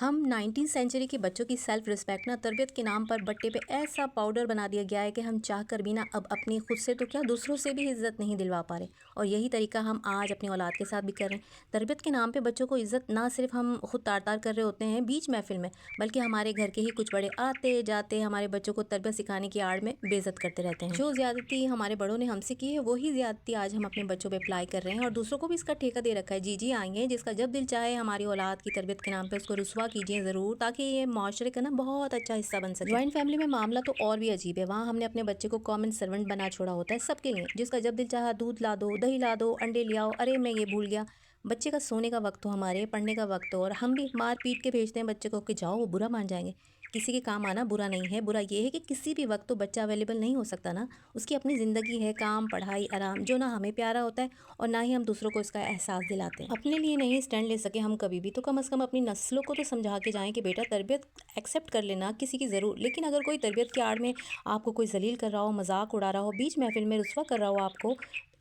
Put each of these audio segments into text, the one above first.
हम 19वीं सेंचुरी के बच्चों की सेल्फ रिस्पेक्ट ना तरबियत के नाम पर बट्टे पे ऐसा पाउडर बना दिया गया है कि हम चाह कर भी ना अब अपनी खुद से तो क्या दूसरों से भी इज्जत नहीं दिलवा पा रहे। और यही तरीका हम आज अपनी औलाद के साथ भी कर रहे हैं। तरबियत के नाम पे बच्चों को इज्जत ना सिर्फ हम खुद तार तार कर रहे होते हैं बीच महफिल में, बल्कि हमारे घर के ही कुछ बड़े आते जाते हमारे बच्चों को तरबियत सिखाने की आड़ में बेइज्जत करते रहते हैं। जो ज्यादती हमारे बड़ों ने हमसे की है वही ज्यादती आज हम अपने बच्चों पे अप्लाई कर रहे हैं और दूसरों को भी इसका ठेका दे रखा है। जी आएंगे जिसका जब दिल चाहे हमारी औलाद की तरबियत के नाम पे उसको रुसवा कीजिए ज़रूर, ताकि ये माशरे का ना बहुत अच्छा हिस्सा बन सके। ज्वाइंट फैमिली में मामला तो और भी अजीब है। वहाँ हमने अपने बच्चे को कॉमन सर्वेंट बना छोड़ा होता है सबके लिए, जिसका जब दिल चाहा दूध ला दो, दही ला दो, अंडे ले आओ, अरे मैं ये भूल गया। बच्चे का सोने का वक्त हो, हमारे पढ़ने का वक्त हो, और हम भी मार पीट के भेजते हैं बच्चे को कि जाओ, वो बुरा मान जाएंगे। किसी के काम आना बुरा नहीं है, बुरा ये है कि किसी भी वक्त तो बच्चा अवेलेबल नहीं हो सकता ना। उसकी अपनी ज़िंदगी है, काम, पढ़ाई, आराम, जो ना हमें प्यारा होता है और ना ही हम दूसरों को इसका एहसास दिलाते हैं। अपने लिए नहीं स्टैंड ले सके हम कभी भी, तो कम से कम अपनी नस्लों को तो समझा के जाएं कि बेटा तरबियत एक्सेप्ट कर लेना किसी की ज़रूर, लेकिन अगर कोई तरबियत की आड़ में आपको कोई जलील कर रहा हो, मजाक उड़ा रहा हो, बीच महफिल में रुसवा कर रहा हो, आपको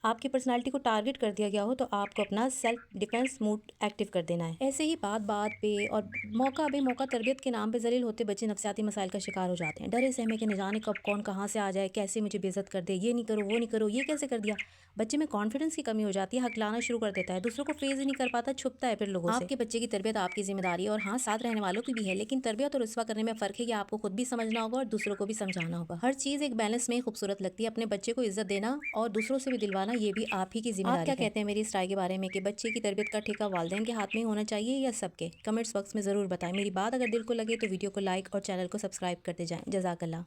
आपकी पर्सनालिटी को टारगेट कर दिया गया हो, तो आपको अपना सेल्फ डिफेंस मूड एक्टिव कर देना है। ऐसे ही बात बात पे और मौका बेमौका तरबियत के नाम पे जलील होते बच्चे नफसियाती मसाइल का शिकार हो जाते हैं। डरे सहमे कि न जाने कब कौन कहाँ से आ जाए, कैसे मुझे बेइज्जत कर दे, ये नहीं करो, वो नहीं करो, ये कैसे कर दिया। बच्चे में कॉन्फिडेंस की कमी हो जाती है, हकलाना शुरू कर देता है, दूसरों को फेज ही नहीं कर पाता, छुपता है फिर लोगों से। आपके बच्चे की तरबियत आपकी जिम्मेदारी है और हाँ, साथ रहने वालों की भी है, लेकिन तरबियत और रुसवा करने में फ़र्क है कि आपको खुद भी समझना होगा और दूसरों को भी समझाना होगा। हर चीज़ एक बैलेंस में खूबसूरत लगती है। अपने बच्चे को इज्जत देना और दूसरों से भी दिलवाना, ये भी आप ही की जिम्मेदारी है। आप क्या कहते हैं मेरी इस राय के बारे में कि बच्चे की तरबियत का ठेका वालिदैन के हाथ में होना चाहिए या सबके? कमेंट्स बॉक्स में ज़रूर बताएं। मेरी बात अगर दिल को लगे तो वीडियो को लाइक और चैनल को सब्सक्राइब करते जाएं। जज़ाकल्लाह।